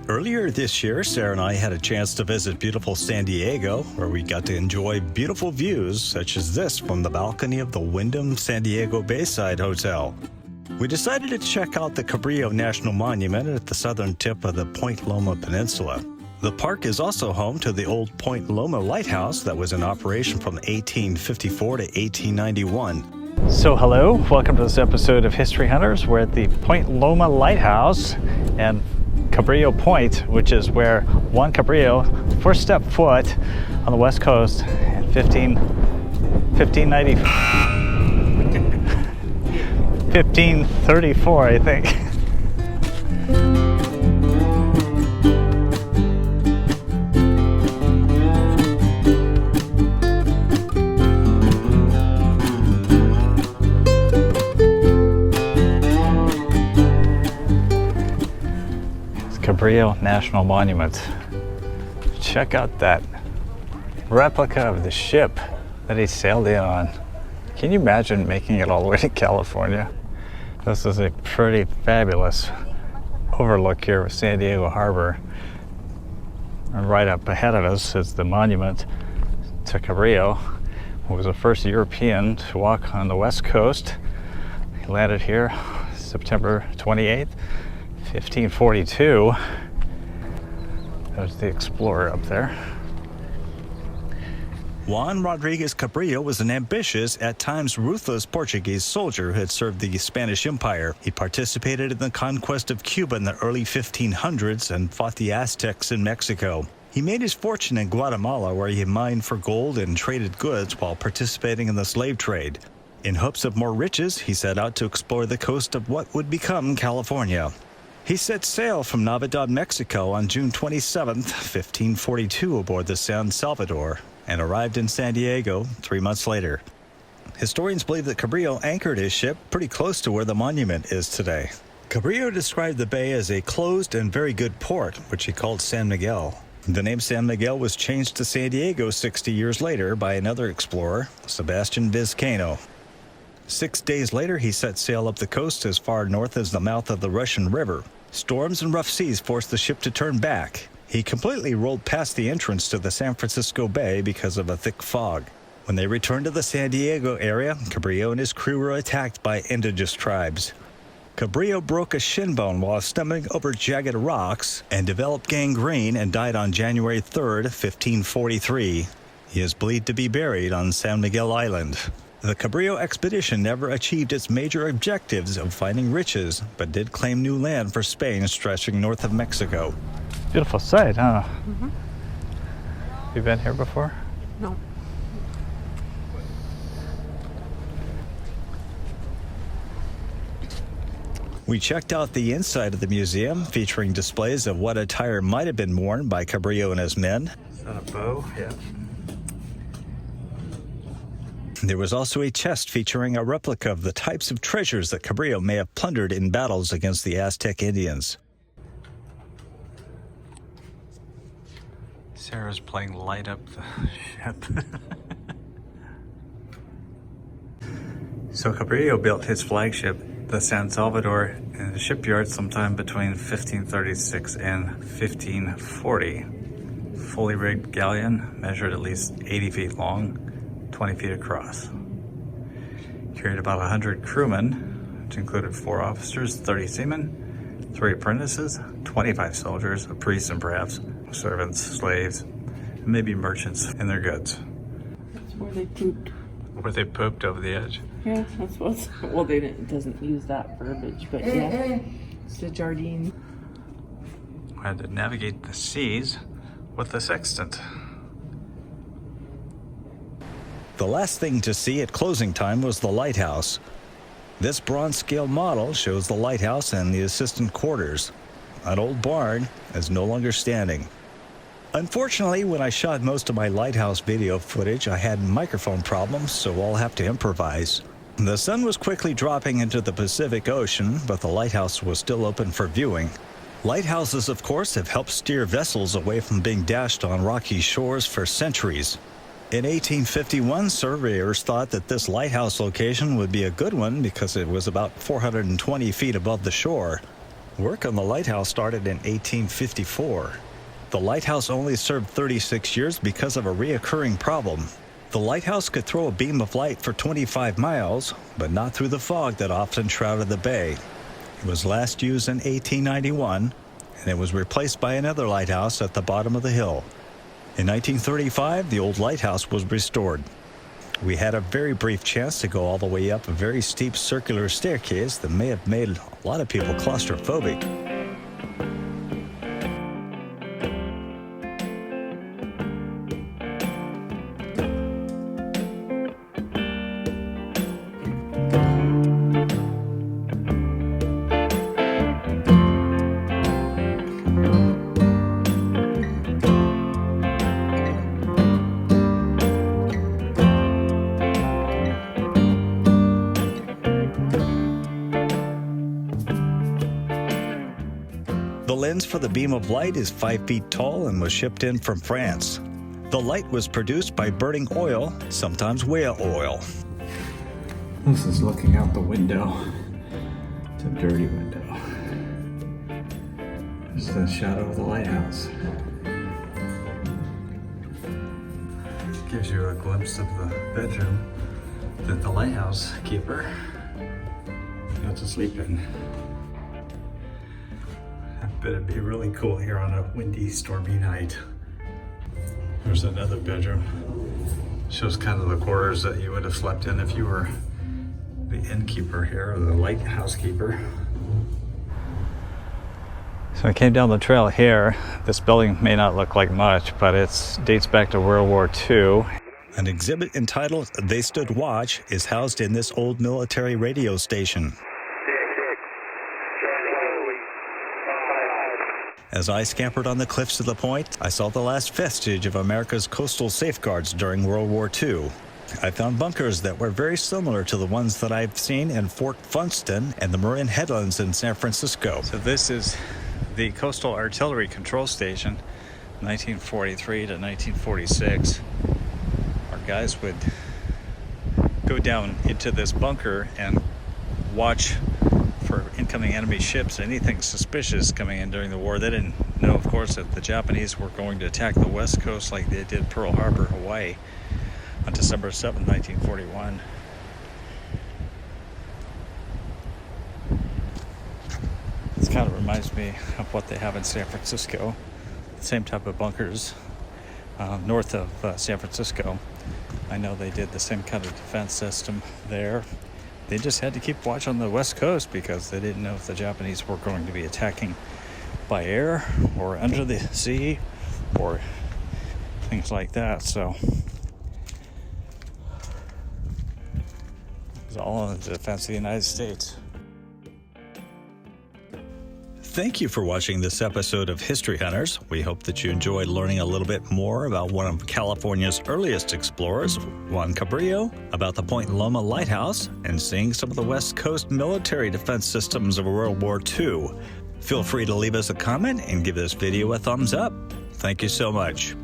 Earlier this year, Sarah and I had a chance to visit beautiful San Diego, where we got to enjoy beautiful views such as this from the balcony of the Wyndham San Diego Bayside Hotel. We decided to check out the Cabrillo National Monument at the southern tip of the Point Loma Peninsula. The park is also home to the old Point Loma Lighthouse that was in operation from 1854 to 1891. So hello, welcome to this episode of History Hunters. We're at the Point Loma Lighthouse and Cabrillo Point, which is where Juan Cabrillo first stepped foot on the west coast in 1534, I think. Cabrillo National Monument. Check out that replica of the ship that he sailed in on. Can you imagine making it all the way to California? This is a pretty fabulous overlook here of San Diego Harbor. And right up ahead of us is the monument to Cabrillo, who was the first European to walk on the west coast. He landed here September 28th. 1542. There's the explorer up there. Juan Rodriguez Cabrillo was an ambitious, at times ruthless Portuguese soldier who had served the Spanish Empire. He participated in the conquest of Cuba in the early 1500s and fought the Aztecs in Mexico. He made his fortune in Guatemala, where he mined for gold and traded goods while participating in the slave trade. In hopes of more riches, he set out to explore the coast of what would become California. He set sail from Navidad, Mexico on June 27, 1542 aboard the San Salvador and arrived in San Diego 3 months later. Historians believe that Cabrillo anchored his ship pretty close to where the monument is today. Cabrillo described the bay as a closed and very good port, which he called San Miguel. The name San Miguel was changed to San Diego 60 years later by another explorer, Sebastian Vizcaino. 6 days later, he set sail up the coast as far north as the mouth of the Russian River. Storms and rough seas forced the ship to turn back. He completely rolled past the entrance to the San Francisco Bay because of a thick fog. When they returned to the San Diego area, Cabrillo and his crew were attacked by indigenous tribes. Cabrillo broke a shin bone while stumbling over jagged rocks and developed gangrene and died on January 3, 1543. He is believed to be buried on San Miguel Island. The Cabrillo expedition never achieved its major objectives of finding riches, but did claim new land for Spain stretching north of Mexico. Beautiful sight, huh? Mm-hmm. You been here before? No. We checked out the inside of the museum, featuring displays of what attire might have been worn by Cabrillo and his men. Is that a bow? Yeah. There was also a chest featuring a replica of the types of treasures that Cabrillo may have plundered in battles against the Aztec Indians. Sarah's playing light up the ship. So Cabrillo built his flagship, the San Salvador, in the shipyard sometime between 1536 and 1540. Fully rigged galleon, measured at least 80 feet long, 20 feet across. Carried about 100 crewmen, which included 4 officers, 30 seamen, 3 apprentices, 25 soldiers, a priest, and perhaps servants, slaves, and maybe merchants and their goods. That's where they pooped. Where they pooped over the edge. Yeah, that's what's. Well, they didn't. It doesn't use that verbiage, but yeah, it's the Jardine. We had to navigate the seas with the sextant. The last thing to see at closing time was the lighthouse. This bronze-scale model shows the lighthouse and the assistant quarters. An old barn is no longer standing. Unfortunately, when I shot most of my lighthouse video footage, I had microphone problems, so I'll have to improvise. The sun was quickly dropping into the Pacific Ocean, but the lighthouse was still open for viewing. Lighthouses, of course, have helped steer vessels away from being dashed on rocky shores for centuries. In 1851, surveyors thought that this lighthouse location would be a good one because it was about 420 feet above the shore. Work on the lighthouse started in 1854. The lighthouse only served 36 years because of a reoccurring problem. The lighthouse could throw a beam of light for 25 miles, but not through the fog that often shrouded the bay. It was last used in 1891, and it was replaced by another lighthouse at the bottom of the hill. In 1935, the old lighthouse was restored. We had a very brief chance to go all the way up a very steep circular staircase that may have made a lot of people claustrophobic. The lens for the beam of light is 5 feet tall and was shipped in from France. The light was produced by burning oil, sometimes whale oil. This is looking out the window. It's a dirty window. There's the shadow of the lighthouse. Gives you a glimpse of the bedroom that the lighthouse keeper got to sleep in. I bet it'd be really cool here on a windy, stormy night. There's another bedroom. Shows kind of the quarters that you would have slept in if you were the innkeeper here, or the lighthouse keeper. So I came down the trail here. This building may not look like much, but it dates back to World War II. An exhibit entitled "They Stood Watch" is housed in this old military radio station. As I scampered on the cliffs of the point, I saw the last vestige of America's coastal safeguards during World War II. I found bunkers that were very similar to the ones that I've seen in Fort Funston and the Marin Headlands in San Francisco. So this is the Coastal Artillery Control Station, 1943 to 1946. Our guys would go down into this bunker and watch for incoming enemy ships, anything suspicious coming in during the war. They didn't know, of course, that the Japanese were going to attack the West Coast like they did Pearl Harbor, Hawaii, on December 7, 1941. This kind of reminds me of what they have in San Francisco. Same type of bunkers north of San Francisco. I know they did the same kind of defense system there. They just had to keep watch on the West Coast because they didn't know if the Japanese were going to be attacking by air or under the sea or things like that. So it's all in the defense of the United States. Thank you for watching this episode of History Hunters. We hope that you enjoyed learning a little bit more about one of California's earliest explorers, Juan Cabrillo, about the Point Loma Lighthouse, and seeing some of the West Coast military defense systems of World War II. Feel free to leave us a comment and give this video a thumbs up. Thank you so much.